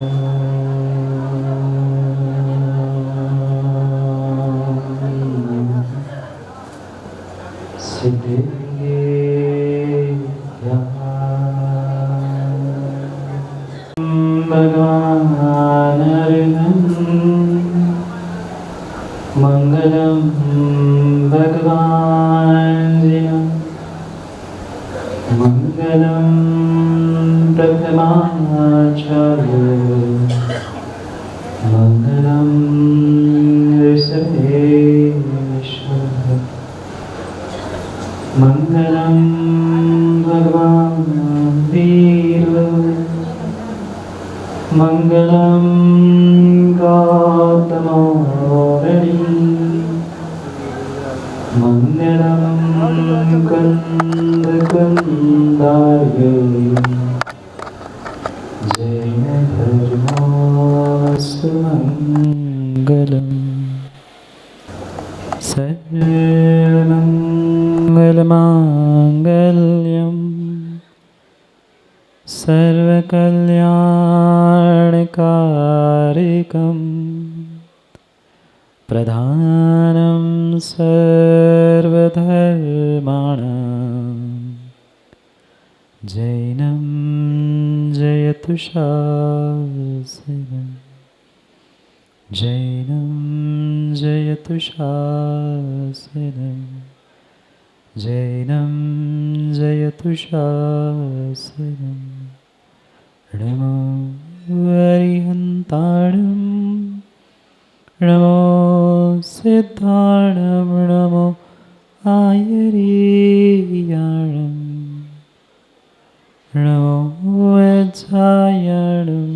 भगवान मंगलम भगवान मंगलम प्रथमाचार्य मंगलम ऋषभेश्वर मंगलम भगवान वीर मंगलम गौतमोरणी मंगलम कुंदकुंदार्य जैन धर्मोऽस्तु मंगलम सर्वमंगलमांगल्यं सर्वकल्याणकारिकं प्रधानं सर्वधर्माणां जैनं जयतु शासनम् जैनं जयतु शासनम् जैनं जयतु शासनम् नमो अरिहन्ताणं नमो सिद्धाणं नमो आयर्याणं नमो वज्रायणं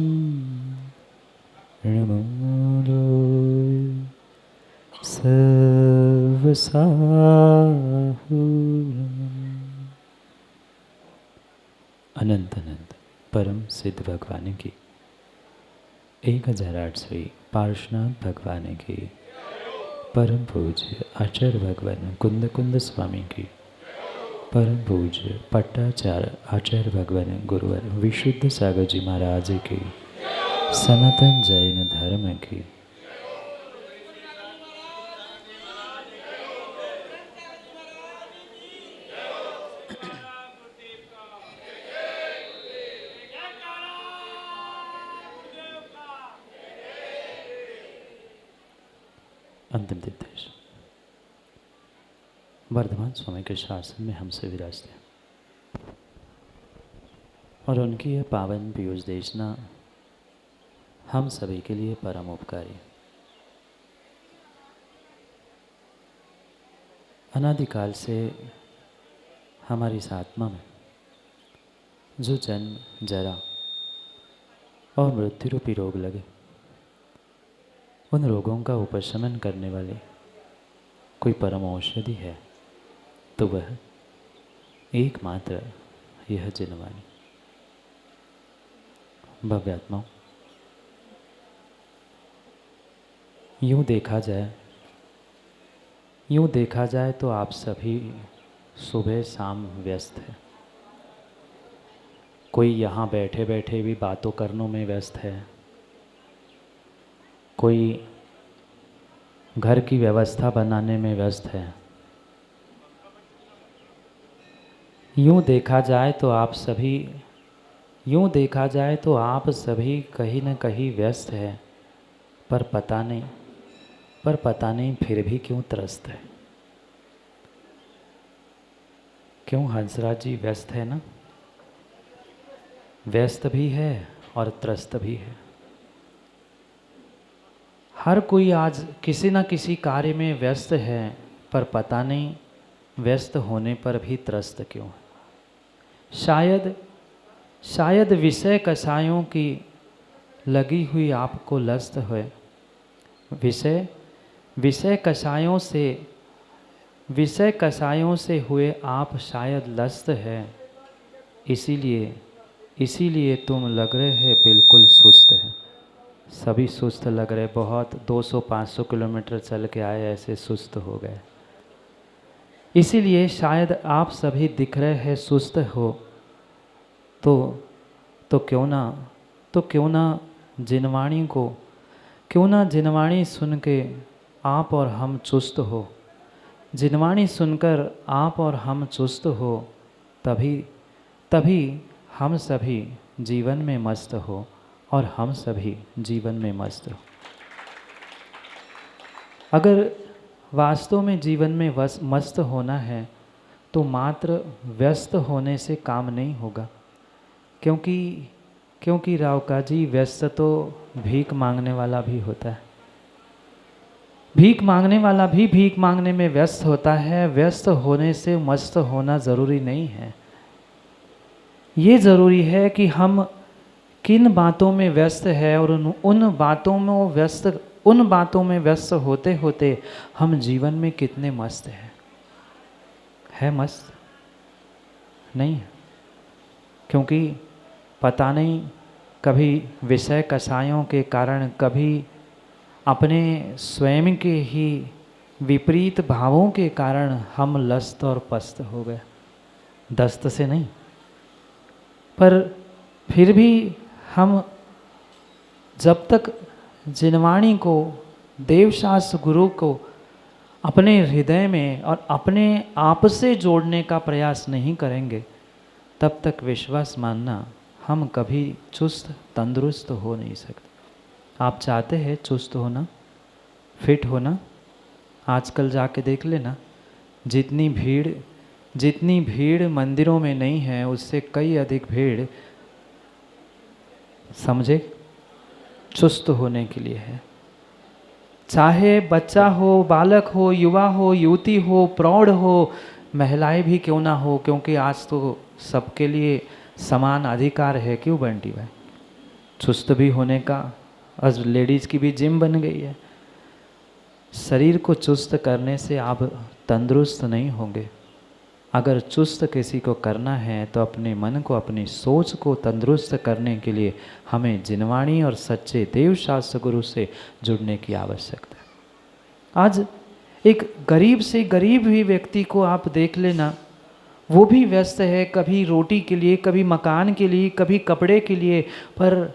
नमो सर्वसाहुरम्। अनंत अनंत परम सिद्ध भगवान की 1008वीं पार्श्वनाथ भगवान की परम पूज्य आचार्य भगवान कुंद कुंद स्वामी की परम पूज्य पट्टाचार्य आचार्य भगवान गुरुवर विशुद्ध सागर जी महाराज की सनातन जैन धर्म की अंतिम निर्देश वर्धमान स्वामी के शासन में हमसे विराजते हैं और उनकी यह पावन पीयूष देशना हम सभी के लिए परम उपकारी। अनादिकाल से हमारी इस आत्मा में जो जन्म जरा और मृत्यु रूपी रोग लगे, उन रोगों का उपशमन करने वाली कोई परम औषधि है तो वह एकमात्र यह जिनवाणी। भव्यात्माओं, यूँ देखा जाए तो आप सभी सुबह शाम व्यस्त हैं। कोई यहाँ बैठे बैठे भी बातों करनों में व्यस्त है, कोई घर की व्यवस्था बनाने में व्यस्त है। यूँ देखा जाए तो आप सभी कहीं न कहीं व्यस्त है, पर पता नहीं फिर भी क्यों त्रस्त है। क्यों हंसराज जी व्यस्त है ना? व्यस्त भी है और त्रस्त भी है। हर कोई आज किसी न किसी कार्य में व्यस्त है, पर पता नहीं व्यस्त होने पर भी त्रस्त क्यों है। शायद विषय कषायों की लगी हुई आपको लस्त है। विषय कषायों से हुए आप शायद लस्त है। इसीलिए तुम लग रहे हैं बिल्कुल सुस्त है। सभी सुस्त लग रहे, बहुत 200-500 किलोमीटर चल के आए, ऐसे सुस्त हो गए। इसीलिए शायद आप सभी दिख रहे हैं सुस्त हो, तो क्यों ना जिनवाणी को, क्यों ना जिनवाणी सुन के आप और हम चुस्त हो, जिनवाणी सुनकर आप और हम चुस्त हो, तभी तभी हम सभी जीवन में मस्त हो और हम सभी जीवन में मस्त हो। अगर वास्तव में जीवन में मस्त होना है तो मात्र व्यस्त होने से काम नहीं होगा, क्योंकि रावका जी, व्यस्त तो भीख मांगने वाला भी होता है। भीख मांगने वाला भी भीख मांगने में व्यस्त होता है। व्यस्त होने से मस्त होना ज़रूरी नहीं है। ये ज़रूरी है कि हम किन बातों में व्यस्त है और उन बातों में व्यस्त होते होते हम जीवन में कितने मस्त हैं। है मस्त? नहीं है, क्योंकि पता नहीं कभी विषय कषायों के कारण, कभी अपने स्वयं के ही विपरीत भावों के कारण हम लस्त और पस्त हो गए। दस्त से नहीं, पर फिर भी हम जब तक जिनवाणी को, देवशास्त्र गुरु को अपने हृदय में और अपने आप से जोड़ने का प्रयास नहीं करेंगे, तब तक विश्वास मानना हम कभी चुस्त तंदुरुस्त हो नहीं सकते। आप चाहते हैं चुस्त होना, फिट होना? आजकल जाके देख लेना, जितनी भीड़ मंदिरों में नहीं है, उससे कई अधिक भीड़, समझे, चुस्त होने के लिए है। चाहे बच्चा हो, बालक हो, युवा हो, युवती हो, प्रौढ़ हो, महिलाएं भी क्यों ना हो, क्योंकि आज तो सबके लिए समान अधिकार है। क्यों बंटी भाई? चुस्त भी होने का, आज लेडीज़ की भी जिम बन गई है। शरीर को चुस्त करने से आप तंदुरुस्त नहीं होंगे। अगर चुस्त किसी को करना है तो अपने मन को, अपनी सोच को तंदुरुस्त करने के लिए हमें जिनवाणी और सच्चे देवशास्त्र गुरु से जुड़ने की आवश्यकता है। आज एक गरीब से गरीब भी व्यक्ति को आप देख लेना, वो भी व्यस्त है, कभी रोटी के लिए, कभी मकान के लिए, कभी कपड़े के लिए। पर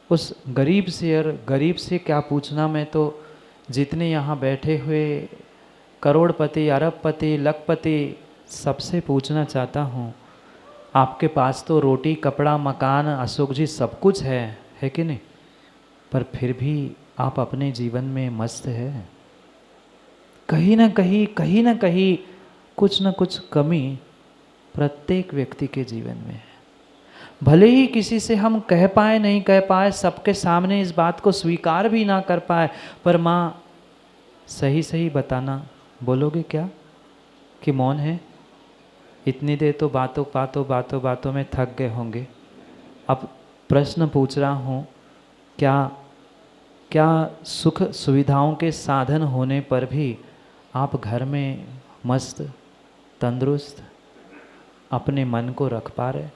उस गरीब से, और गरीब से क्या पूछना, मैं तो जितने यहाँ बैठे हुए करोड़पति, अरबपति, लखपति, सबसे पूछना चाहता हूँ, आपके पास तो रोटी, कपड़ा, मकान, अशोक जी सब कुछ है कि नहीं? पर फिर भी आप अपने जीवन में मस्त है? कहीं ना कहीं कुछ ना कुछ कमी प्रत्येक व्यक्ति के जीवन में है। भले ही किसी से हम कह पाए नहीं कह पाए, सबके सामने इस बात को स्वीकार भी ना कर पाए, पर माँ सही बताना, बोलोगे क्या कि मौन है? इतनी देर तो बातों में थक गए होंगे। अब प्रश्न पूछ रहा हूँ, क्या सुख सुविधाओं के साधन होने पर भी आप घर में मस्त, तंदुरुस्त अपने मन को रख पा रहे?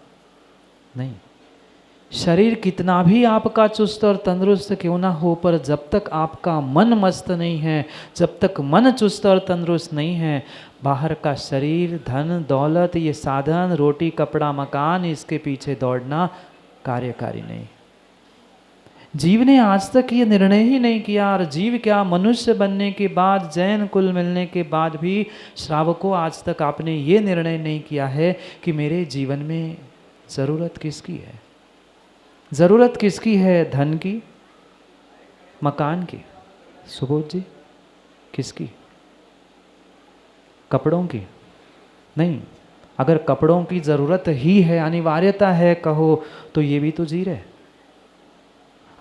नहीं। शरीर कितना भी आपका चुस्त और तंदुरुस्त क्यों ना हो, पर जब तक आपका मन मस्त नहीं है, जब तक मन चुस्त और तंदुरुस्त नहीं है, बाहर का शरीर, धन दौलत, ये साधन, रोटी कपड़ा मकान, इसके पीछे दौड़ना कार्यकारी नहीं। जीव ने आज तक ये निर्णय ही नहीं किया, और जीव क्या, मनुष्य बनने के बाद, जैन कुल मिलने के बाद भी श्रावकों, आज तक आपने ये निर्णय नहीं किया है कि मेरे जीवन में ज़रूरत किसकी है? ज़रूरत किसकी है? धन की, मकान की, सुबोध जी, किसकी? कपड़ों की? नहीं। अगर कपड़ों की ज़रूरत ही है, अनिवार्यता है कहो, तो ये भी तो जी रहे।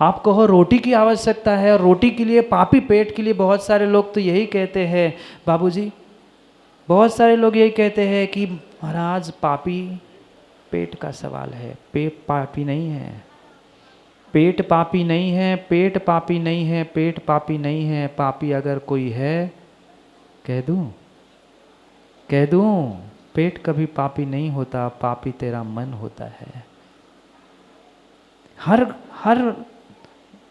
आप कहो रोटी की आवश्यकता है, और रोटी के लिए, पापी पेट के लिए बहुत सारे लोग तो यही कहते हैं बाबूजी, बहुत सारे लोग यही कहते हैं कि महाराज पापी पेट का सवाल है, पेट पापी नहीं है, पेट पापी नहीं है, पेट पापी नहीं है, पेट पापी नहीं है। पापी अगर कोई है कह दूं, पेट कभी पापी नहीं होता, पापी तेरा मन होता है। हर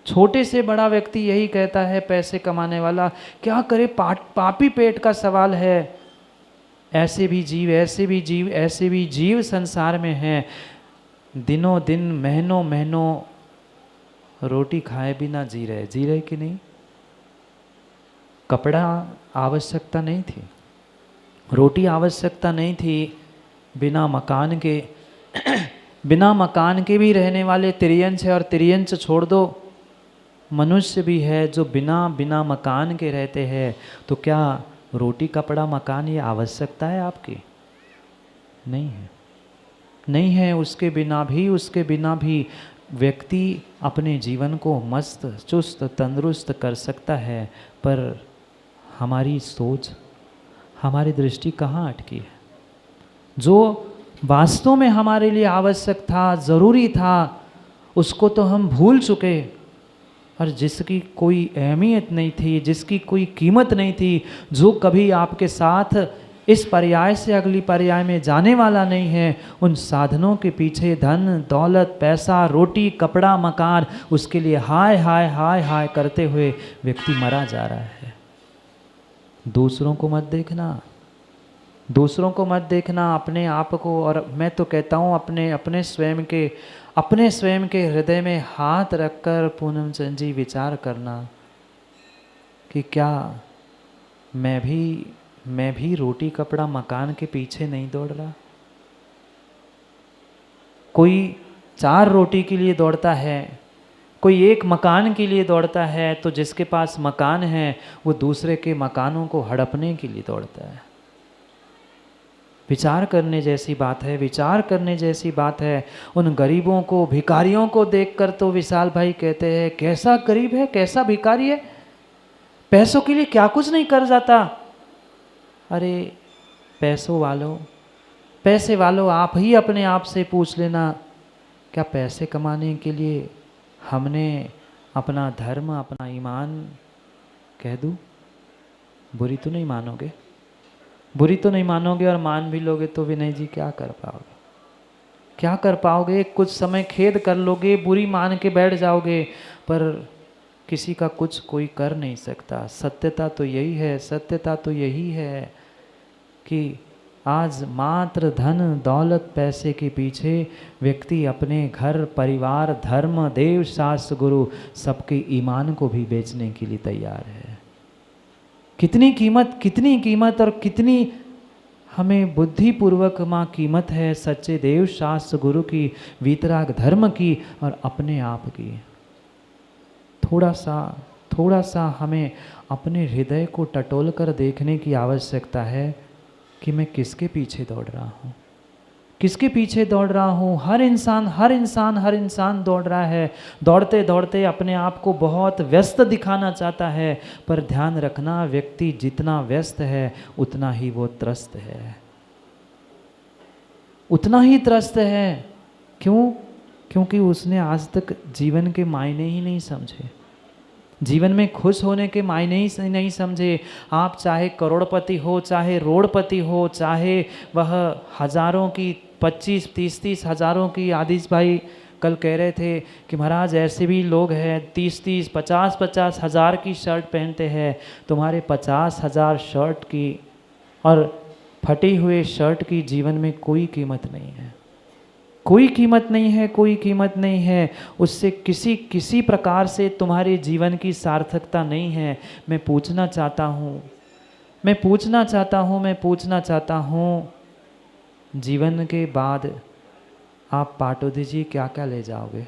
छोटे से बड़ा व्यक्ति यही कहता है, पैसे कमाने वाला, क्या करे, पापी पेट का सवाल है। ऐसे भी जीव संसार में हैं, दिनों दिन, महीनों रोटी खाए बिना जी रहे कि नहीं? कपड़ा आवश्यकता नहीं थी, रोटी आवश्यकता नहीं थी, बिना मकान के बिना मकान के भी रहने वाले तिर्यंच है, और तिर्यंच छोड़ दो, मनुष्य भी है जो बिना बिना मकान के रहते हैं। तो क्या रोटी कपड़ा मकान ये आवश्यकता है आपकी? नहीं है, नहीं है। उसके बिना भी व्यक्ति अपने जीवन को मस्त चुस्त तंदुरुस्त कर सकता है, पर हमारी सोच, हमारी दृष्टि कहाँ अटकी है? जो वास्तव में हमारे लिए आवश्यक था, ज़रूरी था, उसको तो हम भूल चुके, और जिसकी कोई अहमियत नहीं थी, जिसकी कोई कीमत नहीं थी, जो कभी आपके साथ इस पर्याय से अगली पर्याय में जाने वाला नहीं है, उन साधनों के पीछे धन दौलत पैसा रोटी कपड़ा मकान, उसके लिए हाय हाय हाय हाय करते हुए व्यक्ति मरा जा रहा है। दूसरों को मत देखना, दूसरों को मत देखना, अपने आप को। और मैं तो कहता हूँ अपने स्वयं के हृदय में हाथ रखकर पूनम चंद जी विचार करना कि क्या मैं भी रोटी कपड़ा मकान के पीछे नहीं दौड़ रहा? कोई 4 रोटी के लिए दौड़ता है, कोई 1 मकान के लिए दौड़ता है, तो जिसके पास मकान है वो दूसरे के मकानों को हड़पने के लिए दौड़ता है। विचार करने जैसी बात है, विचार करने जैसी बात है। उन गरीबों को, भिखारियों को देखकर तो विशाल भाई कहते हैं, कैसा गरीब है, कैसा भिखारी है, पैसों के लिए क्या कुछ नहीं कर जाता। अरे पैसे वालों आप ही अपने आप से पूछ लेना, क्या पैसे कमाने के लिए हमने अपना धर्म अपना ईमान कह दूँ? बुरी तो नहीं मानोगे? बुरी तो नहीं मानोगे, और मान भी लोगे तो विनय जी क्या कर पाओगे? क्या कर पाओगे? कुछ समय खेद कर लोगे, बुरी मान के बैठ जाओगे, पर किसी का कुछ कोई कर नहीं सकता। सत्यता तो यही है, सत्यता तो यही है कि आज मात्र धन दौलत पैसे के पीछे व्यक्ति अपने घर परिवार धर्म देव शास्त्र गुरु सबके ईमान को भी बेचने के लिए तैयार है। कितनी कीमत और कितनी हमें बुद्धिपूर्वक माँ कीमत है सच्चे देव शास्त्र गुरु की, वीतराग धर्म की और अपने आप की। थोड़ा सा हमें अपने हृदय को टटोल कर देखने की आवश्यकता है कि मैं किसके पीछे दौड़ रहा हूँ, किसके पीछे दौड़ रहा हूँ। हर इंसान दौड़ रहा है। दौड़ते दौड़ते अपने आप को बहुत व्यस्त दिखाना चाहता है, पर ध्यान रखना व्यक्ति जितना व्यस्त है उतना ही वो त्रस्त है, उतना ही त्रस्त है। क्यों? क्योंकि उसने आज तक जीवन के मायने ही नहीं समझे, जीवन में खुश होने के मायने ही नहीं समझे। आप चाहे करोड़पति हो, चाहे रोड़पति हो, चाहे वह हजारों की 25-30 हजारों की, आदिश भाई कल कह रहे थे कि महाराज ऐसे भी लोग हैं 30-30 50-50 हज़ार की शर्ट पहनते हैं। तुम्हारे 50,000 शर्ट की और फटे हुए शर्ट की जीवन में कोई कीमत नहीं है, कोई कीमत नहीं है, कोई कीमत नहीं है। उससे किसी प्रकार से तुम्हारे जीवन की सार्थकता नहीं है। मैं पूछना चाहता हूँ जीवन के बाद आप पाटोदी जी क्या क्या ले जाओगे?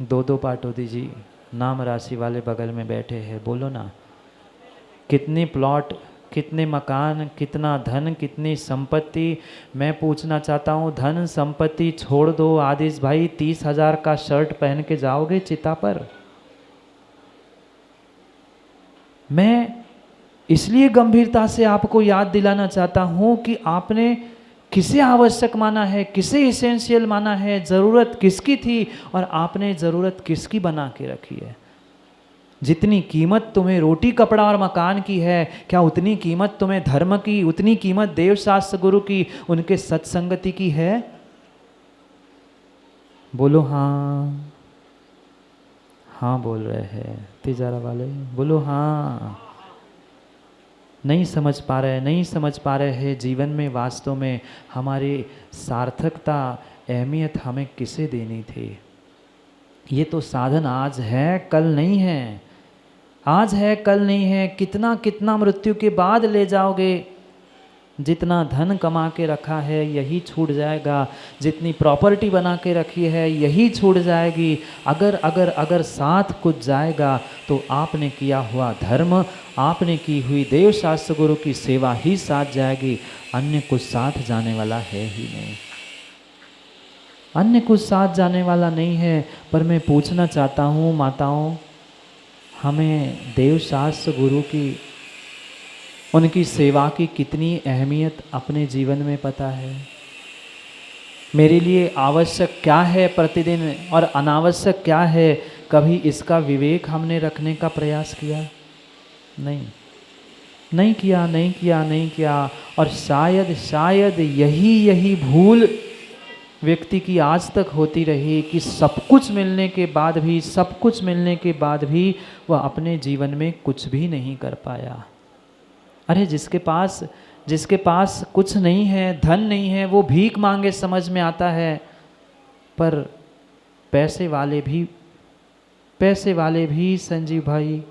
2 पाटोदी जी नाम राशि वाले बगल में बैठे हैं, बोलो ना, कितनी प्लॉट, कितने मकान, कितना धन, कितनी संपत्ति। मैं पूछना चाहता हूँ, धन संपत्ति छोड़ दो आदिश भाई, 30,000 का शर्ट पहन के जाओगे चिता पर? मैं इसलिए गंभीरता से आपको याद दिलाना चाहता हूँ कि आपने किसे आवश्यक माना है, किसे इसेंशियल माना है, ज़रूरत किसकी थी और आपने ज़रूरत किसकी बना के रखी है। जितनी कीमत तुम्हें रोटी कपड़ा और मकान की है, क्या उतनी कीमत तुम्हें धर्म की, उतनी कीमत देव शास्त्र गुरु की, उनके सत्संगति की है? बोलो हाँ, हाँ बोल रहे हैं तिजारा वाले, बोलो हाँ। नहीं समझ पा रहे हैं जीवन में वास्तव में हमारी सार्थकता, अहमियत हमें किसे देनी थी, ये तो साधन आज है कल नहीं है, आज है कल नहीं है। कितना कितना मृत्यु के बाद ले जाओगे, जितना धन कमा के रखा है यही छूट जाएगा, जितनी प्रॉपर्टी बना के रखी है यही छूट जाएगी। अगर अगर अगर साथ कुछ जाएगा तो आपने किया हुआ धर्म, आपने की हुई देव शास्त्र गुरु की सेवा ही साथ जाएगी, अन्य कुछ साथ जाने वाला है ही नहीं, अन्य कुछ साथ जाने वाला नहीं है। पर मैं पूछना चाहता हूँ माताओं, हमें देव शास्त्र गुरु की, उनकी सेवा की कितनी अहमियत अपने जीवन में पता है? मेरे लिए आवश्यक क्या है प्रतिदिन और अनावश्यक क्या है, कभी इसका विवेक हमने रखने का प्रयास किया? नहीं, नहीं किया, नहीं किया, नहीं किया। और शायद शायद यही भूल व्यक्ति की आज तक होती रही कि सब कुछ मिलने के बाद भी, सब कुछ मिलने के बाद भी वह अपने जीवन में कुछ भी नहीं कर पाया। अरे जिसके पास कुछ नहीं है, धन नहीं है, वो भीख मांगे समझ में आता है, पर पैसे वाले भी संजीव भाई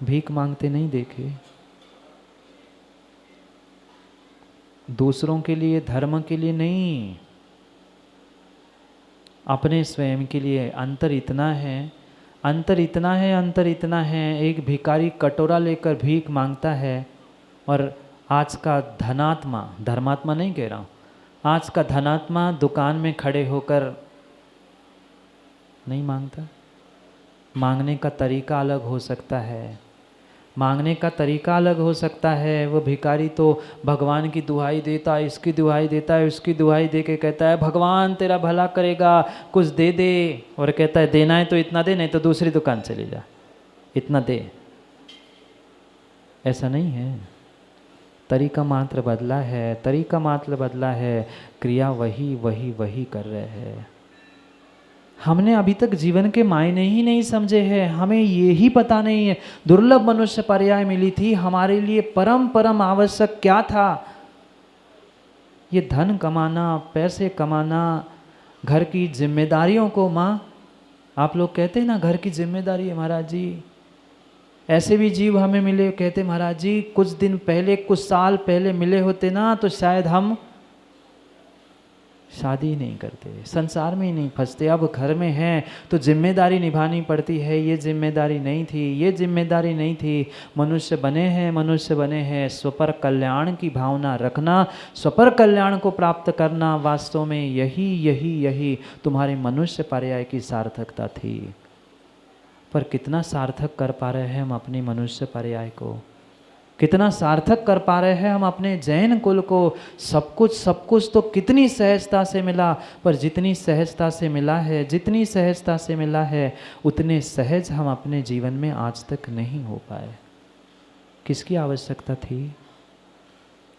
भीख मांगते नहीं देखे। दूसरों के लिए, धर्म के लिए नहीं, अपने स्वयं के लिए। अंतर इतना है, अंतर इतना है, अंतर इतना है। एक भिखारी कटोरा लेकर भीख मांगता है और आज का धनात्मा, धर्मात्मा नहीं कह रहा हूँ, आज का धनात्मा दुकान में खड़े होकर नहीं मांगता। मांगने का तरीका अलग हो सकता है, मांगने का तरीका अलग हो सकता है। वो भिखारी तो भगवान की दुहाई देता है, इसकी दुहाई देता है, उसकी दुहाई दे के कहता है भगवान तेरा भला करेगा, कुछ दे दे। और कहता है देना है तो इतना दे, नहीं तो दूसरी दुकान चली जा, इतना दे। ऐसा नहीं है, तरीका मात्र बदला है, तरीका मात्र बदला है, क्रिया वही कर रहे हैं। हमने अभी तक जीवन के मायने ही नहीं समझे हैं, हमें ये ही पता नहीं है। दुर्लभ मनुष्य पर्याय मिली थी, हमारे लिए परम परम आवश्यक क्या था? ये धन कमाना, पैसे कमाना, घर की जिम्मेदारियों को, माँ आप लोग कहते हैं ना घर की जिम्मेदारी है महाराज जी, ऐसे भी जीव हमें मिले, कहते महाराज जी कुछ दिन पहले, कुछ साल पहले मिले होते ना तो शायद हम शादी नहीं करते, संसार में ही नहीं फंसते। अब घर में हैं तो जिम्मेदारी निभानी पड़ती है, ये जिम्मेदारी नहीं थी, ये जिम्मेदारी नहीं थी। मनुष्य बने हैं स्वपर कल्याण की भावना रखना, स्वपर कल्याण को प्राप्त करना, वास्तव में यही तुम्हारे मनुष्य पर्याय की सार्थकता थी। पर कितना सार्थक कर पा रहे हैं हम अपनी मनुष्य पर्याय को, कितना सार्थक कर पा रहे हैं हम अपने जैन कुल को। सब कुछ तो कितनी सहजता से मिला, पर जितनी सहजता से मिला है, जितनी सहजता से मिला है, उतने सहज हम अपने जीवन में आज तक नहीं हो पाए। किसकी आवश्यकता थी?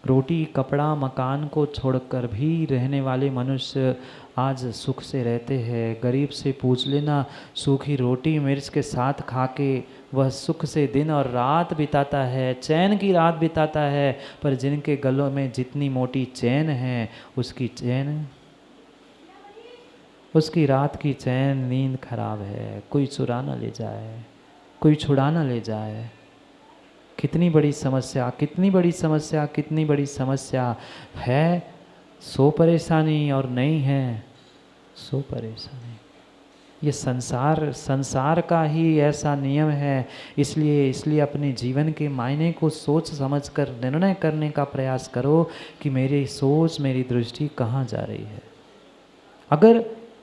रोटी कपड़ा मकान को छोड़कर भी रहने वाले मनुष्य आज सुख से रहते हैं। गरीब से पूछ लेना, सूखी रोटी मिर्च के साथ खा के वह सुख से दिन और रात बिताता है, चैन की रात बिताता है। पर जिनके गलों में जितनी मोटी चैन है, उसकी रात की चैन, नींद खराब है। कोई चुरा ना ले जाए, कोई छुड़ा ना ले जाए। कितनी बड़ी समस्या, कितनी बड़ी समस्या, कितनी बड़ी समस्या है। सो परेशानी और नहीं है सो परेशानी। ये संसार का ही ऐसा नियम है। इसलिए अपने जीवन के मायने को सोच समझकर निर्णय करने का प्रयास करो कि मेरी सोच, मेरी दृष्टि कहाँ जा रही है।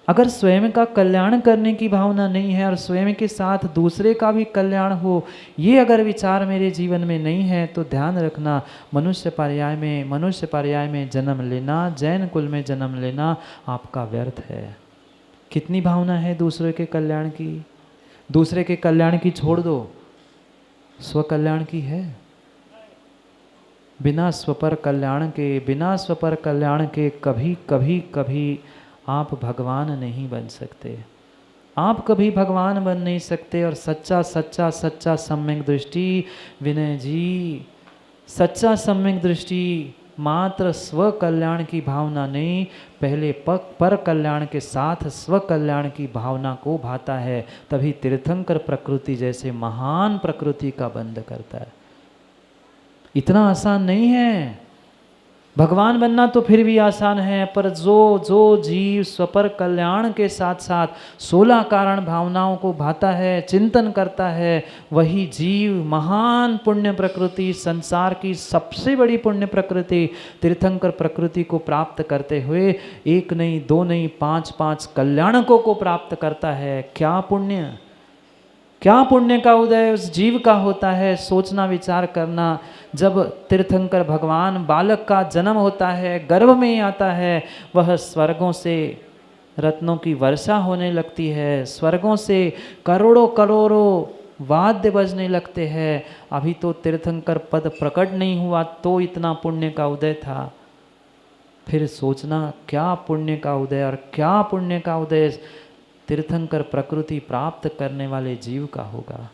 अगर स्वयं का कल्याण करने की भावना नहीं है और स्वयं के साथ दूसरे का भी कल्याण हो, ये अगर विचार मेरे जीवन में नहीं है, तो ध्यान रखना मनुष्य पर्याय में जन्म लेना, जैन कुल में जन्म लेना आपका व्यर्थ है। कितनी भावना है दूसरे के कल्याण की? दूसरे के कल्याण की छोड़ दो, स्व कल्याण की है। बिना स्वपर कल्याण के कभी आप भगवान नहीं बन सकते। आप कभी भगवान बन नहीं सकते। और सच्चा सम्यक दृष्टि, विनय जी, सच्चा सम्यक दृष्टि मात्र स्व कल्याण की भावना नहीं, पहले पर कल्याण के साथ स्व कल्याण की भावना को भाता है, तभी तीर्थंकर प्रकृति जैसे महान प्रकृति का बंध करता है। इतना आसान नहीं है। भगवान बनना तो फिर भी आसान है, पर जो जीव स्वपर कल्याण के साथ साथ 16 कारण भावनाओं को भाता है, चिंतन करता है, वही जीव महान पुण्य प्रकृति, संसार की सबसे बड़ी पुण्य प्रकृति तीर्थंकर प्रकृति को प्राप्त करते हुए एक नहीं, दो नहीं, 5 कल्याणकों को प्राप्त करता है। क्या पुण्य का उदय उस जीव का होता है, सोचना विचार करना। जब तीर्थंकर भगवान बालक का जन्म होता है, गर्भ में आता है, वह स्वर्गों से रत्नों की वर्षा होने लगती है, स्वर्गों से करोड़ों करोड़ों वाद्य बजने लगते हैं। अभी तो तीर्थंकर पद प्रकट नहीं हुआ तो इतना पुण्य का उदय था। फिर सोचना क्या पुण्य का उदय और क्या पुण्य का उदय तीर्थंकर प्रकृति प्राप्त करने वाले जीव का होगा।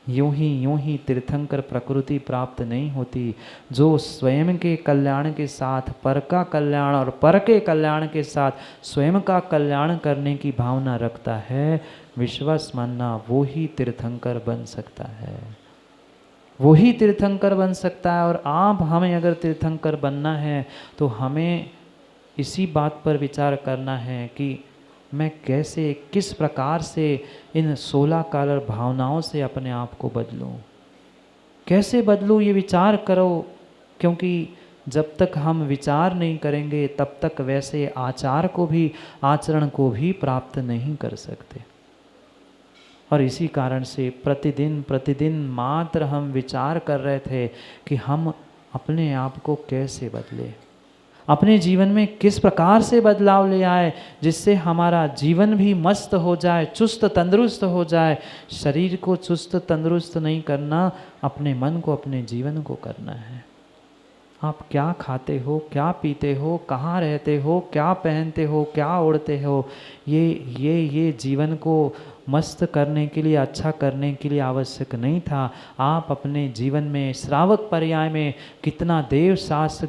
यूं ही तीर्थंकर प्रकृति प्राप्त नहीं होती। जो स्वयं के कल्याण के साथ पर का कल्याण और पर के कल्याण के साथ स्वयं का कल्याण करने की भावना रखता है, विश्वास मानना वो ही तीर्थंकर बन सकता है, वो ही तीर्थंकर बन सकता है। और हमें अगर तीर्थंकर बनना है तो हमें इसी बात पर विचार करना है कि मैं कैसे, किस प्रकार से इन 16 कारण भावनाओं से अपने आप को बदलूं, कैसे बदलूं, ये विचार करो। क्योंकि जब तक हम विचार नहीं करेंगे तब तक वैसे आचरण को भी प्राप्त नहीं कर सकते। और इसी कारण से प्रतिदिन मात्र हम विचार कर रहे थे कि हम अपने आप को कैसे बदले, अपने जीवन में किस प्रकार से बदलाव ले आए, जिससे हमारा जीवन भी मस्त हो जाए, चुस्त तंदुरुस्त हो जाए। शरीर को चुस्त तंदुरुस्त नहीं करना, अपने मन को, अपने जीवन को करना है। आप क्या खाते हो, क्या पीते हो, कहाँ रहते हो, क्या पहनते हो, क्या ओढ़ते हो, ये जीवन को मस्त करने के लिए, अच्छा करने के लिए आवश्यक नहीं था। आप अपने जीवन में श्रावक पर्याय में कितना देव शास्त्र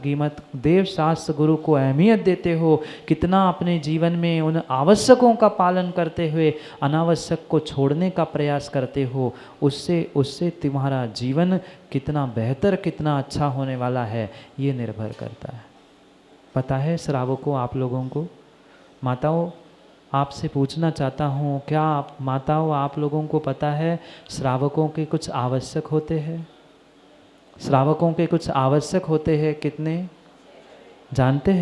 गुरु को अहमियत देते हो, कितना अपने जीवन में उन आवश्यकों का पालन करते हुए अनावश्यक को छोड़ने का प्रयास करते हो, उससे तुम्हारा जीवन कितना बेहतर, कितना अच्छा होने वाला है, ये निर्भर करता है। पता है श्रावकों, आप लोगों को, माताओं, आपसे पूछना चाहता हूँ, क्या माताओं आप लोगों को पता है श्रावकों के कुछ आवश्यक होते हैं? श्रावकों के कुछ आवश्यक होते हैं कितने जानते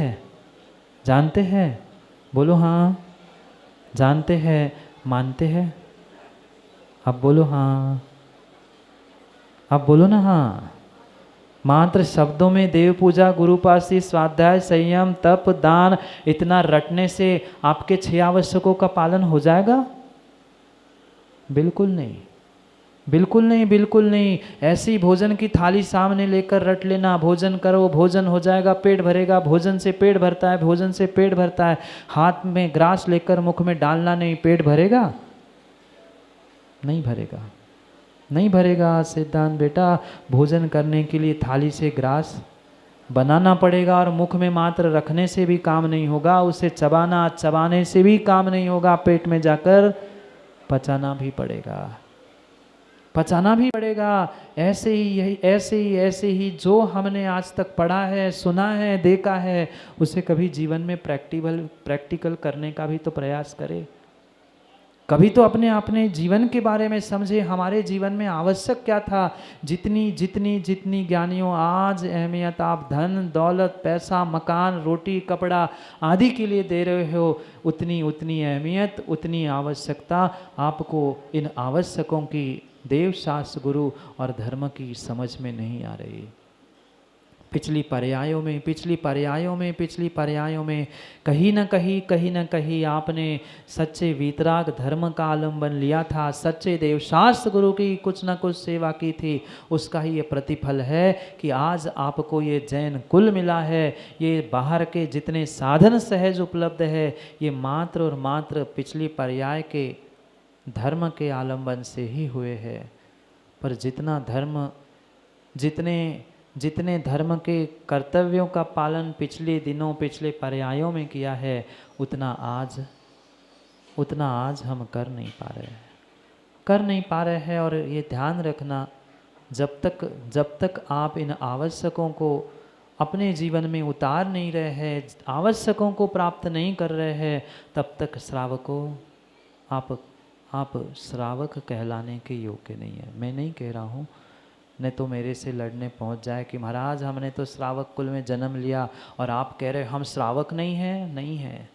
हैं? बोलो हाँ। जानते हैं, मानते हैं? अब बोलो हाँ, अब बोलो ना हाँ। मात्र शब्दों में देव पूजा, गुरुपासी, स्वाध्याय, संयम, तप, दान, इतना रटने से आपके 6 आवश्यकों का पालन हो जाएगा? बिल्कुल नहीं, बिल्कुल नहीं, बिल्कुल नहीं। ऐसी भोजन की थाली सामने लेकर रट लेना, भोजन करो, भोजन हो जाएगा, पेट भरेगा, भोजन से पेट भरता है, भोजन से पेट भरता है। हाथ में ग्रास लेकर मुख में डालना नहीं, पेट भरेगा? नहीं भरेगा, नहीं भरेगा। सिद्धांत बेटा, भोजन करने के लिए थाली से ग्रास बनाना पड़ेगा और मुख में मात्र रखने से भी काम नहीं होगा, उसे चबाने से भी काम नहीं होगा, पेट में जाकर पचाना भी पड़ेगा। ऐसे ही जो हमने आज तक पढ़ा है, सुना है, देखा है, उसे कभी जीवन में प्रैक्टिकल करने का भी तो प्रयास करें। कभी तो अपने जीवन के बारे में समझे, हमारे जीवन में आवश्यक क्या था। जितनी ज्ञानियों आज अहमियत आप धन दौलत, पैसा, मकान, रोटी, कपड़ा आदि के लिए दे रहे हो, उतनी अहमियत, उतनी आवश्यकता आपको इन आवश्यकों की देव शास्त्र गुरु और धर्म की समझ में नहीं आ रही। पिछली पर्यायों में कहीं न कहीं आपने सच्चे वीतराग धर्म का आलम्बन लिया था, सच्चे देवशास्त्र गुरु की कुछ न कुछ सेवा की थी। उसका ही ये प्रतिफल है कि आज आपको ये जैन कुल मिला है। ये बाहर के जितने साधन सहज उपलब्ध है, ये मात्र और मात्र पिछली पर्याय के धर्म के आलम्बन से ही हुए हैं। पर जितने जितने धर्म के कर्तव्यों का पालन पिछले दिनों पिछले पर्यायों में किया है, उतना आज हम कर नहीं पा रहे हैं। और ये ध्यान रखना, जब तक आप इन आवश्यकों को अपने जीवन में उतार नहीं रहे हैं, आवश्यकों को प्राप्त नहीं कर रहे हैं, तब तक आप श्रावक कहलाने के योग्य नहीं है। मैं नहीं कह रहा हूँ, नहीं तो मेरे से लड़ने पहुँच जाए कि महाराज हमने तो श्रावक कुल में जन्म लिया और आप कह रहे हम श्रावक नहीं हैं। नहीं है,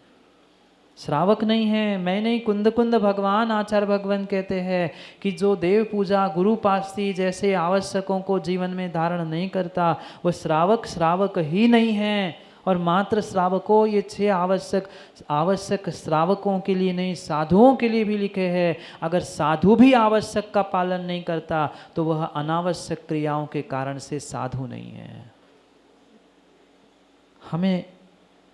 श्रावक नहीं है। मैं नहीं, कुंद भगवान आचार्य भगवान कहते हैं कि जो देव पूजा गुरु पास्ती जैसे आवश्यकों को जीवन में धारण नहीं करता, वो श्रावक ही नहीं है। और मात्र श्रावकों, ये 6 आवश्यक श्रावकों के लिए नहीं, साधुओं के लिए भी लिखे हैं। अगर साधु भी आवश्यक का पालन नहीं करता तो वह अनावश्यक क्रियाओं के कारण से साधु नहीं है। हमें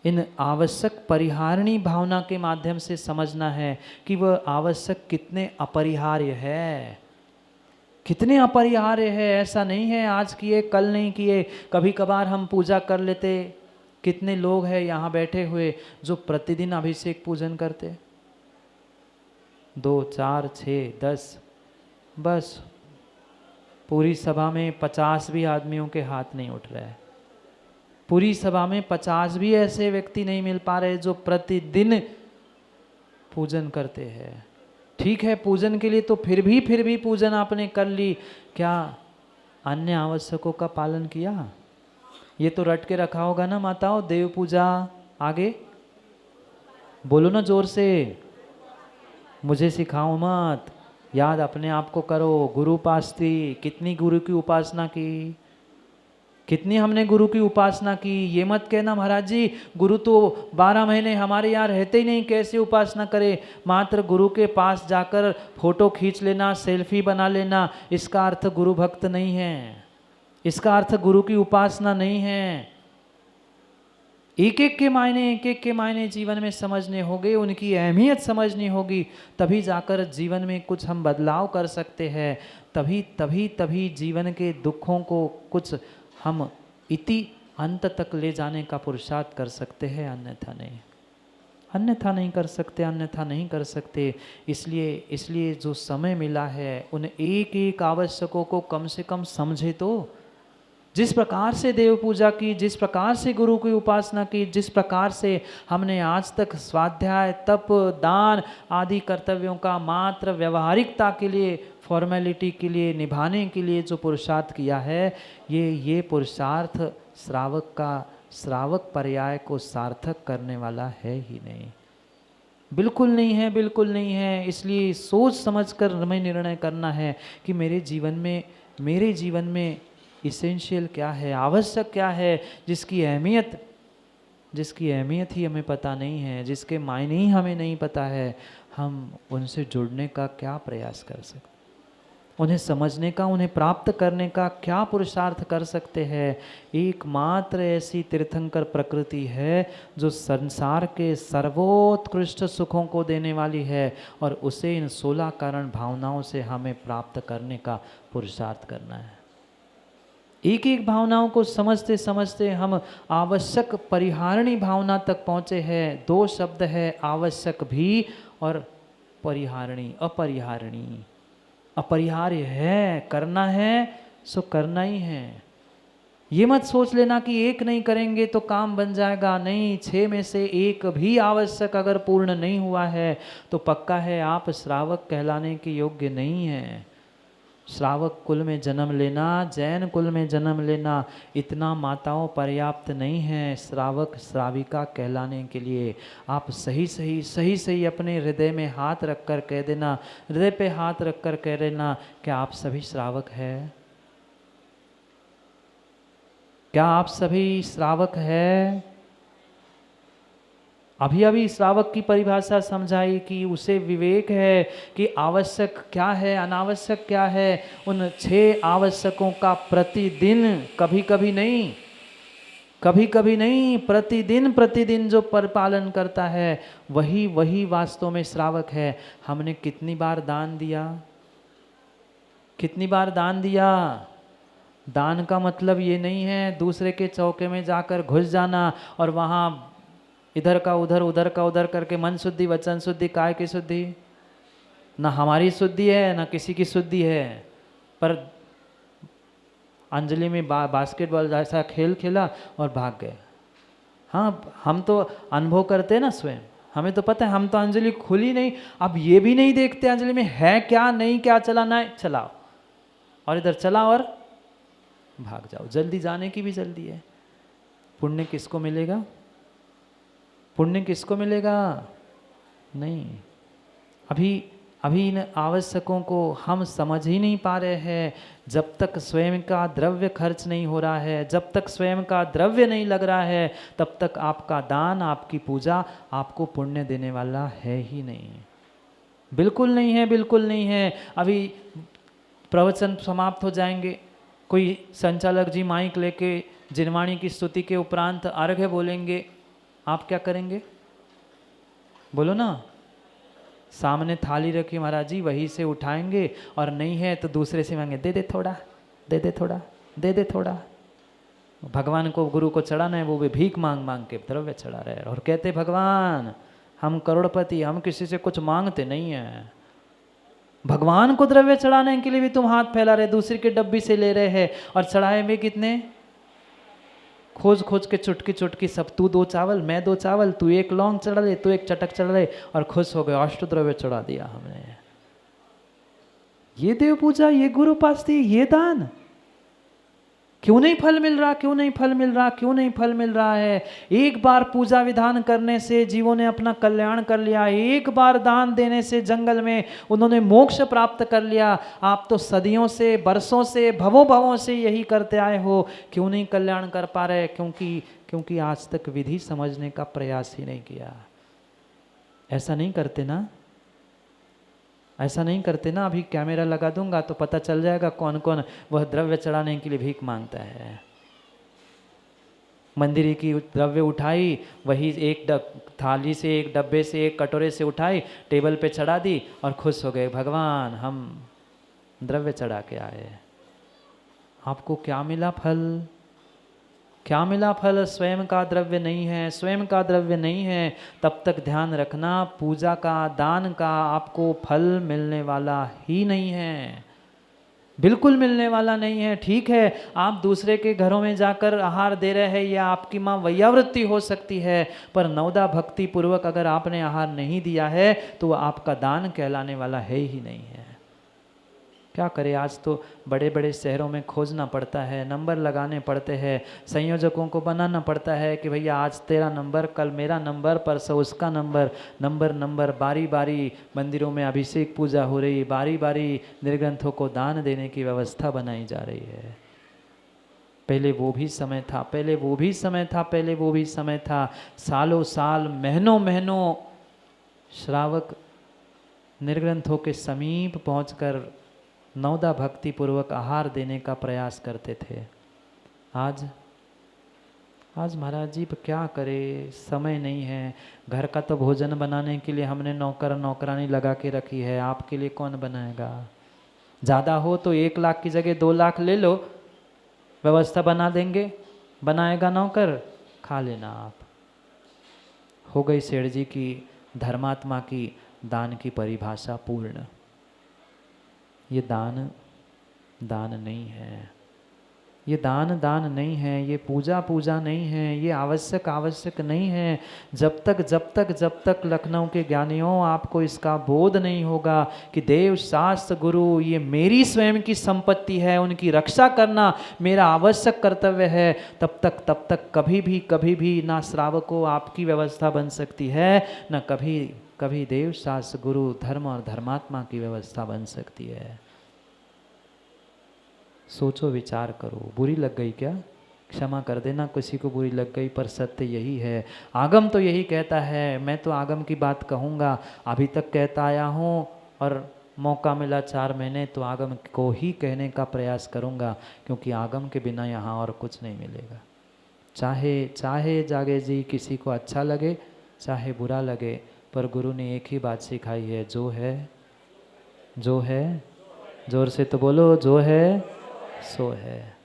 इन आवश्यक परिहारिणी भावना के माध्यम से समझना है कि वह आवश्यक कितने अपरिहार्य है, कितने अपरिहार्य है। ऐसा नहीं है आज किए कल नहीं किए, कभी कभार हम पूजा कर लेते। कितने लोग हैं यहाँ बैठे हुए जो प्रतिदिन अभिषेक पूजन करते, 2, 4, 6, 10, बस पूरी सभा में 50 भी आदमियों के हाथ नहीं उठ रहे हैं। पूरी सभा में 50 भी ऐसे व्यक्ति नहीं मिल पा रहे जो प्रतिदिन पूजन करते हैं। ठीक है, पूजन के लिए तो फिर भी पूजन आपने कर ली, क्या अन्य आवश्यकों का पालन किया? ये तो रट के रखा होगा ना माताओं, देव पूजा, आगे बोलो ना जोर से, मुझे सिखाओ मत, याद अपने आप को करो। गुरु पास्ती, कितनी गुरु की उपासना की, कितनी हमने गुरु की उपासना की। ये मत कहना महाराज जी गुरु तो 12 महीने हमारे यहाँ रहते ही नहीं, कैसे उपासना करे। मात्र गुरु के पास जाकर फोटो खींच लेना, सेल्फी बना लेना, इसका अर्थ गुरु भक्त नहीं है, इसका अर्थ गुरु की उपासना नहीं है। एक एक के मायने जीवन में समझने होंगे, उनकी अहमियत समझनी होगी, तभी जाकर जीवन में कुछ हम बदलाव कर सकते हैं। तभी जीवन के दुखों को कुछ हम इति अंत तक ले जाने का पुरुषार्थ कर सकते हैं, अन्यथा नहीं कर सकते। इसलिए जो समय मिला है उन एक एक आवश्यकों को कम से कम समझे तो। जिस प्रकार से देव पूजा की, जिस प्रकार से गुरु की उपासना की, जिस प्रकार से हमने आज तक स्वाध्याय, तप, दान आदि कर्तव्यों का मात्र व्यवहारिकता के लिए, फॉर्मेलिटी के लिए, निभाने के लिए जो पुरुषार्थ किया है, ये पुरुषार्थ श्रावक पर्याय को सार्थक करने वाला है ही नहीं, बिल्कुल नहीं है। इसलिए सोच समझकर हमें निर्णय करना है कि मेरे जीवन में इसेंशियल क्या है, आवश्यक क्या है, जिसकी अहमियत ही हमें पता नहीं है, जिसके मायने ही हमें नहीं पता है। हम उनसे जुड़ने का क्या प्रयास कर सकते, उन्हें समझने का, उन्हें प्राप्त करने का क्या पुरुषार्थ कर सकते हैं। एकमात्र ऐसी तीर्थंकर प्रकृति है जो संसार के सर्वोत्कृष्ट सुखों को देने वाली है, और उसे इन 16 कारण भावनाओं से हमें प्राप्त करने का पुरुषार्थ करना है। एक एक भावनाओं को समझते समझते हम आवश्यक परिहारिणी भावना तक पहुँचे हैं। 2 शब्द है, आवश्यक भी और परिहारिणी, अपरिहारिणी। अपरिहार्य है, करना है सो करना ही है। ये मत सोच लेना कि एक नहीं करेंगे तो काम बन जाएगा, नहीं। 6 में से एक भी आवश्यक अगर पूर्ण नहीं हुआ है तो पक्का है आप श्रावक कहलाने के योग्य नहीं है। श्रावक कुल में जन्म लेना, जैन कुल में जन्म लेना, इतना माताओं पर्याप्त नहीं है श्रावक श्राविका कहलाने के लिए। आप सही अपने हृदय में हाथ रखकर कह देना, हृदय पे हाथ रखकर कह देना, क्या आप सभी श्रावक हैं? क्या आप सभी श्रावक हैं? अभी श्रावक की परिभाषा समझाई कि उसे विवेक है कि आवश्यक क्या है, अनावश्यक क्या है। उन 6 आवश्यकों का प्रतिदिन, कभी कभी नहीं, प्रतिदिन जो परिपालन करता है वही वास्तव में श्रावक है। हमने कितनी बार दान दिया, दान का मतलब ये नहीं है दूसरे के चौके में जाकर घुस जाना और वहाँ इधर का उधर करके मन शुद्धि, वचन शुद्धि, काय की शुद्धि, ना हमारी शुद्धि है ना किसी की शुद्धि है। पर अंजलि में बास्केटबॉल जैसा खेल खेला और भाग गए। हाँ, हम तो अनुभव करते हैं ना स्वयं, हमें तो पता है, हम तो अंजलि खुली नहीं, अब ये भी नहीं देखते अंजलि में है क्या नहीं क्या, चलाना है चलाओ, और इधर चला और भाग जाओ। जल्दी जाने की भी जल्दी है। पुण्य किसको मिलेगा? पुण्य किसको मिलेगा? नहीं। अभी इन आवश्यकों को हम समझ ही नहीं पा रहे हैं। जब तक स्वयं का द्रव्य खर्च नहीं हो रहा है, जब तक स्वयं का द्रव्य नहीं लग रहा है, तब तक आपका दान, आपकी पूजा आपको पुण्य देने वाला है ही नहीं। बिल्कुल नहीं है, बिल्कुल नहीं है। अभी प्रवचन समाप्त हो जाएंगे, कोई संचालक जी माइक लेके जिनवाणी की स्तुति के उपरांत अर्घ्य बोलेंगे, आप क्या करेंगे? बोलो ना। सामने थाली रखी महाराज जी, वहीं से उठाएंगे, और नहीं है तो दूसरे से मांगे, दे दे थोड़ा, दे दे थोड़ा, दे दे थोड़ा। भगवान को, गुरु को चढ़ाना है, वो भी भीख मांग मांग के द्रव्य चढ़ा रहे हैं और कहते भगवान हम करोड़पति, हम किसी से कुछ मांगते नहीं हैं। भगवान को द्रव्य चढ़ाने के लिए भी तुम हाथ फैला रहे, दूसरे के डब्बी से ले रहे हैं, और चढ़ाए में कितने? खोज खोज के चुटकी चुटकी सब, तू 2 चावल मैं 2 चावल, तू 1 लौंग चढ़ा ले, तू 1 चटक चढ़ा ले, और खुश हो गए, अष्टद्रव्य चढ़ा दिया हमने। ये देव पूजा, ये गुरु उपासना, ये दान, क्यों नहीं फल मिल रहा? क्यों नहीं फल मिल रहा? क्यों नहीं फल मिल रहा है? एक बार पूजा विधान करने से जीवों ने अपना कल्याण कर लिया, एक बार दान देने से जंगल में उन्होंने मोक्ष प्राप्त कर लिया। आप तो सदियों से, बरसों से, भवों भवों से यही करते आए हो, क्यों नहीं कल्याण कर पा रहे? क्योंकि आज तक विधि समझने का प्रयास ही नहीं किया। ऐसा नहीं करते ना, ऐसा नहीं करते ना। अभी कैमरा लगा दूंगा तो पता चल जाएगा कौन कौन वह द्रव्य चढ़ाने के लिए भीख मांगता है। मंदिर की द्रव्य उठाई, वही एक थाली से, एक डब्बे से, एक कटोरे से उठाई, टेबल पे चढ़ा दी और खुश हो गए, भगवान हम द्रव्य चढ़ा के आए। आपको क्या मिला फल? क्या मिला फल? स्वयं का द्रव्य नहीं है, स्वयं का द्रव्य नहीं है, तब तक ध्यान रखना, पूजा का, दान का आपको फल मिलने वाला ही नहीं है, बिल्कुल मिलने वाला नहीं है। ठीक है, आप दूसरे के घरों में जाकर आहार दे रहे हैं, या आपकी माँ वैयावृत्ति हो सकती है, पर नवदा भक्ति पूर्वक अगर आपने आहार नहीं दिया है तो वह आपका दान कहलाने वाला है ही नहीं है। क्या करें, आज तो बड़े बड़े शहरों में खोजना पड़ता है, नंबर लगाने पड़ते हैं, संयोजकों को बनाना पड़ता है कि भैया आज तेरा नंबर, कल मेरा नंबर, परसों उसका नंबर, नंबर बारी बारी मंदिरों में अभिषेक पूजा हो रही, बारी बारी निर्ग्रंथों को दान देने की व्यवस्था बनाई जा रही है। पहले वो भी समय था, पहले वो भी समय था, पहले वो भी समय था। सालों साल, महीनों महीनों श्रावक निर्ग्रंथों के समीप पहुंचकर नवदा भक्ति पूर्वक आहार देने का प्रयास करते थे। आज महाराज जी क्या करे, समय नहीं है। घर का तो भोजन बनाने के लिए हमने नौकर नौकरानी लगा के रखी है, आपके लिए कौन बनाएगा? ज़्यादा हो तो 1 लाख की जगह 2 लाख ले लो, व्यवस्था बना देंगे, बनाएगा नौकर, खा लेना आप। हो गई सेठ जी की, धर्मात्मा की दान की परिभाषा पूर्ण। ये दान नहीं है, ये दान नहीं है, ये पूजा नहीं है, ये आवश्यक नहीं है। जब तक लखनऊ के ज्ञानियों आपको इसका बोध नहीं होगा कि देव शास्त्र गुरु ये मेरी स्वयं की संपत्ति है, उनकी रक्षा करना मेरा आवश्यक कर्तव्य है, तब तक कभी भी ना श्रावकों आपकी व्यवस्था बन सकती है, न कभी देव शास्त्र गुरु धर्म और धर्मात्मा की व्यवस्था बन सकती है। सोचो, विचार करो। बुरी लग गई क्या? क्षमा कर देना, किसी को बुरी लग गई, पर सत्य यही है। आगम तो यही कहता है, मैं तो आगम की बात कहूँगा, अभी तक कहता आया हूँ, और मौका मिला 4 महीने तो आगम को ही कहने का प्रयास करूँगा, क्योंकि आगम के बिना यहाँ और कुछ नहीं मिलेगा। चाहे जागे जी किसी को अच्छा लगे, चाहे बुरा लगे, पर गुरु ने एक ही बात सिखाई है, जो है, जोर से तो बोलो, जो है सो है।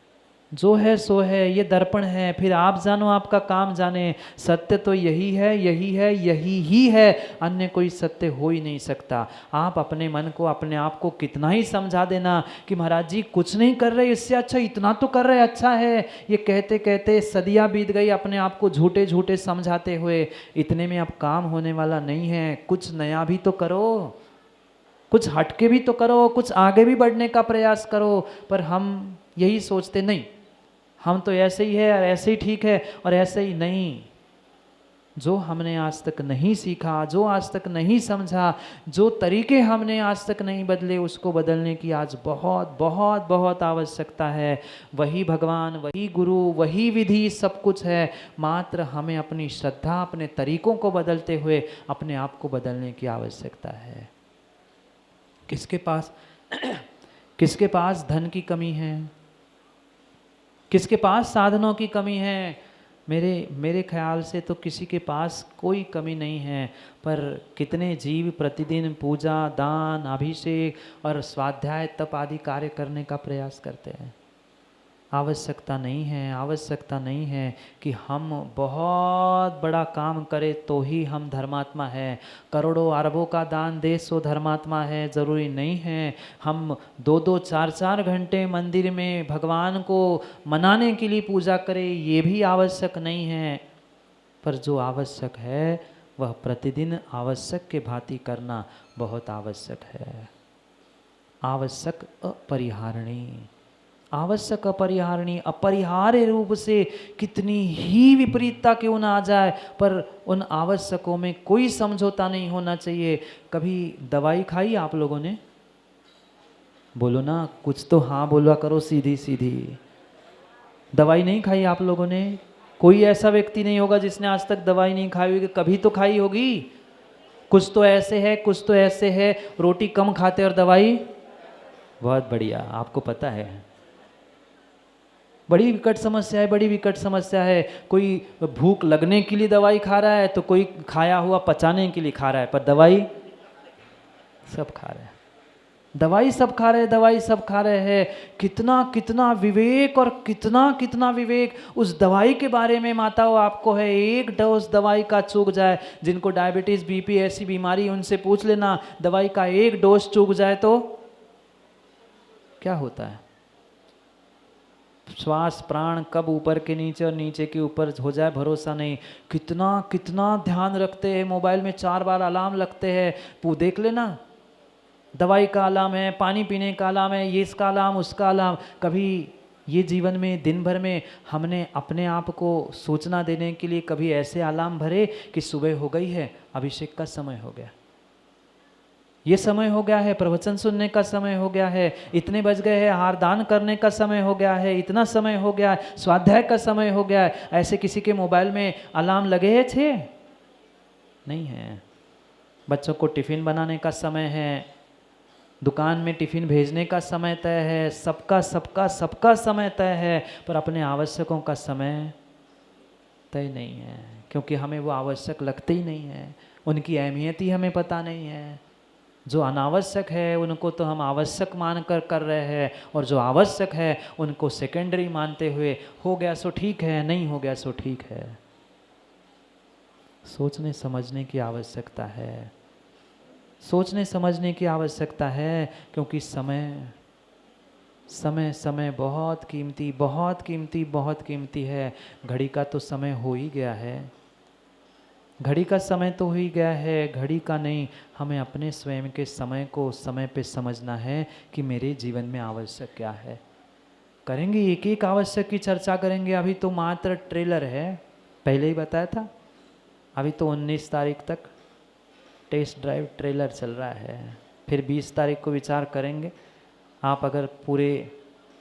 जो है सो है, ये दर्पण है, फिर आप जानो आपका काम जाने। सत्य तो यही है, यही है, यही ही है, अन्य कोई सत्य हो ही नहीं सकता। आप अपने मन को, अपने आप को कितना ही समझा देना कि महाराज जी कुछ नहीं कर रहे, इससे अच्छा इतना तो कर रहे, अच्छा है, ये कहते कहते सदियां बीत गई अपने आप को झूठे झूठे समझाते हुए। इतने में अब काम होने वाला नहीं है, कुछ नया भी तो करो, कुछ हटके भी तो करो, कुछ आगे भी बढ़ने का प्रयास करो। पर हम यही सोचते, नहीं हम तो ऐसे ही है और ऐसे ही ठीक है और ऐसे ही नहीं। जो हमने आज तक नहीं सीखा, जो आज तक नहीं समझा, जो तरीके हमने आज तक नहीं बदले, उसको बदलने की आज बहुत बहुत बहुत आवश्यकता है। वही भगवान, वही गुरु, वही विधि सब कुछ है, मात्र हमें अपनी श्रद्धा, अपने तरीकों को बदलते हुए अपने आप को बदलने की आवश्यकता है। किसके पास किसके पास धन की कमी है, किसके पास साधनों की कमी है? मेरे ख्याल से तो किसी के पास कोई कमी नहीं है। पर कितने जीव प्रतिदिन पूजा, दान, अभिषेक और स्वाध्याय, तप आदि कार्य करने का प्रयास करते हैं। आवश्यकता नहीं है, आवश्यकता नहीं है कि हम बहुत बड़ा काम करें तो ही हम धर्मात्मा है। करोड़ों अरबों का दान दे सो धर्मात्मा है, ज़रूरी नहीं है। हम 2-2, 4-4 घंटे मंदिर में भगवान को मनाने के लिए पूजा करें, ये भी आवश्यक नहीं है। पर जो आवश्यक है वह प्रतिदिन आवश्यक के भांति करना बहुत आवश्यक है। आवश्यक अपरिहार्य, आवश्यक अपरिहार्य, अपरिहार्य रूप से कितनी ही विपरीतता क्यों ना आ जाए, पर उन आवश्यकों में कोई समझौता नहीं होना चाहिए। कभी दवाई खाई आप लोगों ने? बोलो ना, कुछ तो हाँ बोला करो सीधी सीधी। दवाई नहीं खाई आप लोगों ने? कोई ऐसा व्यक्ति नहीं होगा जिसने आज तक दवाई नहीं खाई होगी, कभी तो खाई होगी। कुछ तो ऐसे है, कुछ तो ऐसे है, रोटी कम खाते और दवाई बहुत बढ़िया, आपको पता है। बड़ी विकट समस्या है, बड़ी विकट समस्या है। कोई भूख लगने के लिए दवाई खा रहा है तो कोई खाया हुआ पचाने के लिए खा रहा है, पर दवाई सब खा रहे हैं, दवाई सब खा रहे हैं, दवाई सब खा रहे हैं। कितना कितना विवेक और कितना कितना विवेक उस दवाई के बारे में माताओं आपको है। एक डोज दवाई का चूक जाए, जिनको डायबिटीज़, बीपी ऐसी बीमारी, उनसे पूछ लेना, दवाई का एक डोज चूक जाए तो क्या होता है। श्वास प्राण कब ऊपर के नीचे और नीचे के ऊपर हो जाए भरोसा नहीं। कितना कितना ध्यान रखते हैं, मोबाइल में 4 बार अलार्म लगते हैं, वो देख लेना, दवाई का अलार्म है, पानी पीने का अलार्म है, ये इसका अलार्म, उसका अलार्म। कभी ये जीवन में दिन भर में हमने अपने आप को सूचना देने के लिए कभी ऐसे अलार्म भरे कि सुबह हो गई है, अभिषेक का समय हो गया, ये समय हो गया है, प्रवचन सुनने का समय हो गया है, इतने बज गए हैं, हार दान करने का समय हो गया है, इतना समय हो गया है, स्वाध्याय का समय हो गया है। ऐसे किसी के मोबाइल में अलार्म लगे हैं? छे नहीं है। बच्चों को टिफ़िन बनाने का समय है, दुकान में टिफ़िन भेजने का समय तय है, सबका सबका सबका समय तय है, पर अपने आवश्यकों का समय तय नहीं है, क्योंकि हमें वो आवश्यक लगते ही नहीं है, उनकी अहमियत ही हमें पता नहीं है। जो अनावश्यक है उनको तो हम आवश्यक मानकर कर रहे हैं, और जो आवश्यक है उनको सेकेंडरी मानते हुए हो गया सो ठीक है, नहीं हो गया सो ठीक है। सोचने समझने की आवश्यकता है, सोचने समझने की आवश्यकता है, क्योंकि समय समय समय बहुत कीमती, बहुत कीमती, बहुत कीमती है। घड़ी का तो समय हो ही गया है, घड़ी का समय तो हो ही गया है, घड़ी का नहीं। हमें अपने स्वयं के समय को समय पे समझना है कि मेरे जीवन में आवश्यक क्या है। करेंगे, एक एक आवश्यक की चर्चा करेंगे। अभी तो मात्र ट्रेलर है, पहले ही बताया था। अभी तो 19 तारीख तक टेस्ट ड्राइव ट्रेलर चल रहा है, फिर 20 तारीख को विचार करेंगे। आप अगर पूरे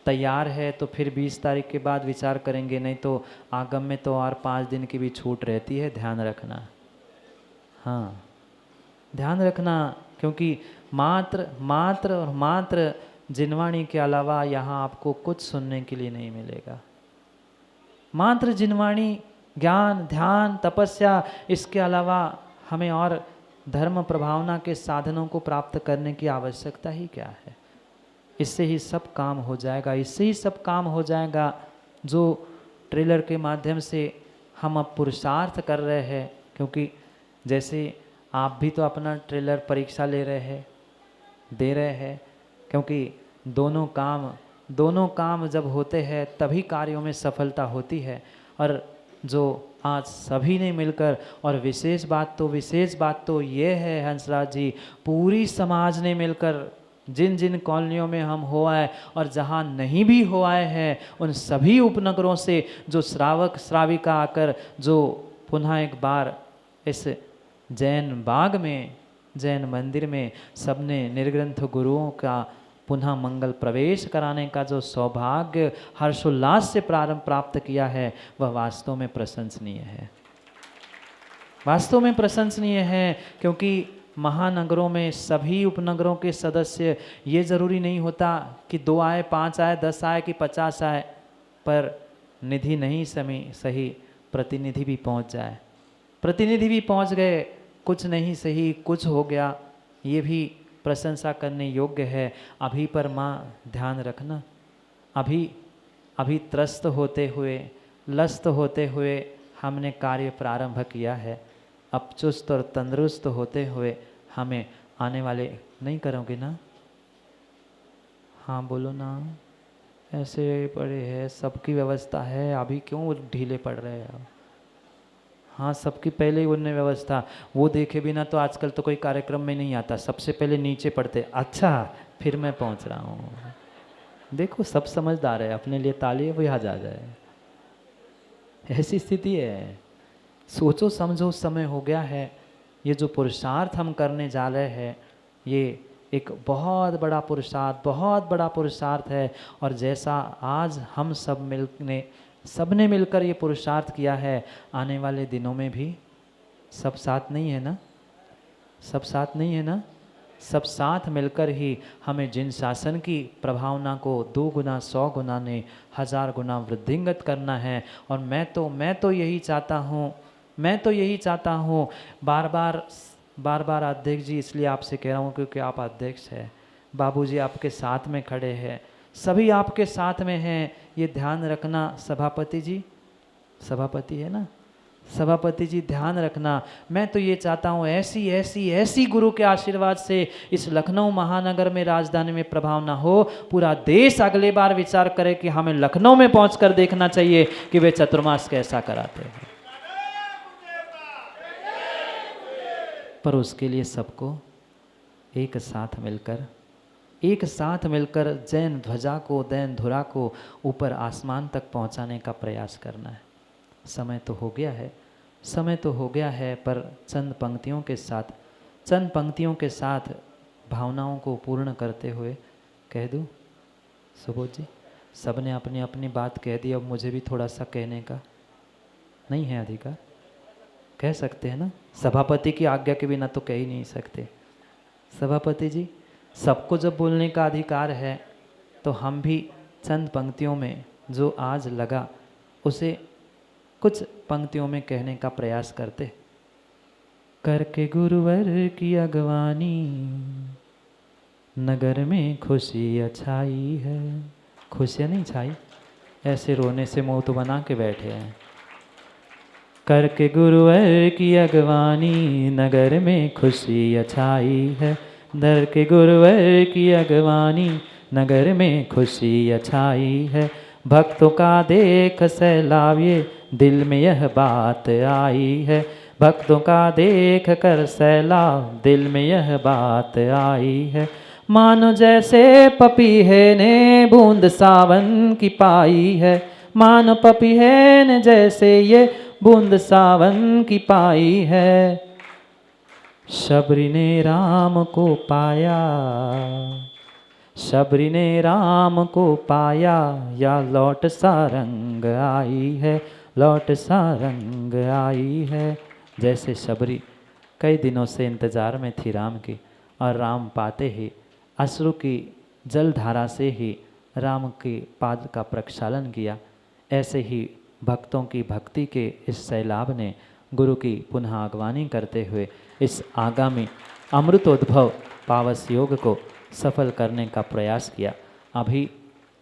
तैयार है तो फिर 20 तारीख के बाद विचार करेंगे, नहीं तो आगम में तो और 5 दिन की भी छूट रहती है, ध्यान रखना। हाँ, ध्यान रखना, क्योंकि मात्र मात्र और मात्र जिनवाणी के अलावा यहाँ आपको कुछ सुनने के लिए नहीं मिलेगा। मात्र जिनवाणी, ज्ञान, ध्यान, तपस्या, इसके अलावा हमें और धर्म प्रभावना के साधनों को प्राप्त करने की आवश्यकता ही क्या है। इससे ही सब काम हो जाएगा, इससे ही सब काम हो जाएगा। जो ट्रेलर के माध्यम से हम अब पुरुषार्थ कर रहे हैं, क्योंकि जैसे आप भी तो अपना ट्रेलर परीक्षा ले रहे हैं, दे रहे हैं, क्योंकि दोनों काम जब होते हैं तभी कार्यों में सफलता होती है। और जो आज सभी ने मिलकर, और विशेष बात तो ये है हंसराज जी, पूरी समाज ने मिलकर जिन जिन कॉलोनियों में हम हो आए और जहाँ नहीं भी हो आए हैं, उन सभी उपनगरों से जो श्रावक श्राविका आकर जो पुनः एक बार इस जैन बाग में, जैन मंदिर में सबने निर्ग्रंथ गुरुओं का पुनः मंगल प्रवेश कराने का जो सौभाग्य हर्षोल्लास से प्राप्त किया है, वह वास्तव में प्रशंसनीय है, वास्तव में प्रशंसनीय है। क्योंकि महानगरों में सभी उपनगरों के सदस्य, ये ज़रूरी नहीं होता कि 2 आए, 5 आए, 10 आए कि 50 आए, पर निधि नहीं सही प्रतिनिधि भी पहुंच जाए। प्रतिनिधि भी पहुंच गए, कुछ नहीं सही कुछ हो गया, ये भी प्रशंसा करने योग्य है। अभी पर माँ ध्यान रखना, अभी त्रस्त होते हुए, लस्त होते हुए हमने कार्य प्रारंभ किया है। अब चुस्त और तंदुरुस्त होते हुए हमें आने वाले, नहीं करोगे ना? हाँ बोलो ना, ऐसे पड़े हैं, सबकी व्यवस्था है, अभी क्यों ढीले पड़ रहे हैं? हाँ, सबकी पहले ही उनने व्यवस्था, वो देखे बिना तो आजकल तो कोई कार्यक्रम में नहीं आता, सबसे पहले नीचे पढ़ते, अच्छा फिर मैं पहुंच रहा हूँ। देखो सब समझदार है, अपने लिए ताली वो यहाँ जा जाए, ऐसी स्थिति है। सोचो समझो, समय हो गया है। ये जो पुरुषार्थ हम करने जा रहे हैं, ये एक बहुत बड़ा पुरुषार्थ है। और जैसा आज हम सबने मिलकर ये पुरुषार्थ किया है, आने वाले दिनों में भी सब साथ नहीं है ना? सब साथ नहीं है ना? सब साथ मिलकर ही हमें जिन शासन की प्रभावना को 2 गुना 100 गुना ने 1000 गुना वृद्धिंगत करना है। और मैं तो यही चाहता हूँ, बार बार अध्यक्ष जी इसलिए आपसे कह रहा हूँ क्योंकि आप अध्यक्ष हैं, बाबूजी आपके साथ में खड़े हैं, सभी आपके साथ में हैं, ये ध्यान रखना। सभापति जी, सभापति है ना, सभापति जी ध्यान रखना। मैं तो ये चाहता हूँ ऐसी गुरु के आशीर्वाद से इस लखनऊ महानगर में, राजधानी में प्रभाव ना हो, पूरा देश अगले बार विचार करे कि हमें लखनऊ में पहुंचकर देखना चाहिए कि वे चतुर्मास कैसा कराते हैं। पर उसके लिए सबको एक साथ मिलकर जैन ध्वजा को, जैन धुरा को ऊपर आसमान तक पहुंचाने का प्रयास करना है। समय तो हो गया है, पर चंद पंक्तियों के साथ भावनाओं को पूर्ण करते हुए कह दूं, सुबोध जी, सबने अपनी अपनी बात कह दी, अब मुझे भी थोड़ा सा कहने का नहीं है अधिकार? कह सकते हैं ना? सभापति की आज्ञा के बिना तो कह ही नहीं सकते। सभापति जी, सबको जब बोलने का अधिकार है तो हम भी चंद पंक्तियों में जो आज लगा उसे कुछ पंक्तियों में कहने का प्रयास करते। करके गुरुवर की अगवानी, नगर में खुशी छाई है। खुशियाँ नहीं छाई, ऐसे रोने से मुँह तो बना के बैठे हैं। करके गुरुवर की अगवानी, नगर में खुशी छाई है। दर के गुरुवर की अगवानी, नगर में खुशी छाई है। भक्तों का देख सैलाब, ये दिल में यह बात आई है। भक्तों का देख कर सैलाब, दिल में यह बात आई है। मानो जैसे पपीहे ने बूंद सावन की पाई है। मानो पपीहे ने जैसे ये बूंद सावन की पाई है। शबरी ने राम को पाया, शबरी ने राम को पाया, या लौट सारंग आई है, लौट सारंग आई है। जैसे शबरी कई दिनों से इंतज़ार में थी राम की, और राम पाते ही अश्रु की जलधारा से ही राम के पाद का प्रक्षालन किया, ऐसे ही भक्तों की भक्ति के इस सैलाब ने गुरु की पुनः अगवानी करते हुए इस आगामी अमृतोद्भव पावस योग को सफल करने का प्रयास किया। अभी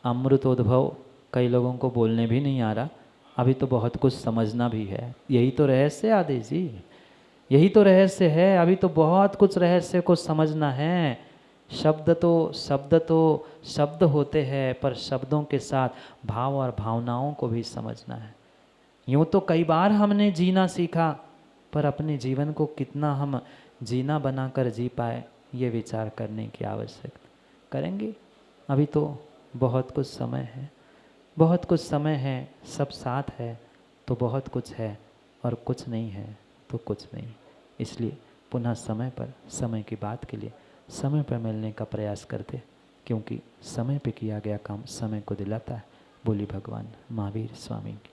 अमृतोद्भव कई लोगों को बोलने भी नहीं आ रहा, अभी तो बहुत कुछ समझना भी है। यही तो रहस्य है आदेश जी, यही तो रहस्य है। अभी तो बहुत कुछ रहस्य को समझना है। शब्द होते हैं, पर शब्दों के साथ भाव और भावनाओं को भी समझना है। यूँ तो कई बार हमने जीना सीखा, पर अपने जीवन को कितना हम जीना बनाकर जी पाए, ये विचार करने की आवश्यकता करेंगे। अभी तो बहुत कुछ समय है, बहुत कुछ समय है, सब साथ है तो बहुत कुछ है, और कुछ नहीं है तो कुछ नहीं। इसलिए पुनः समय पर, समय की बात के लिए समय पर मिलने का प्रयास करते, क्योंकि समय पे किया गया काम समय को दिलाता है। बोली भगवान महावीर स्वामी की।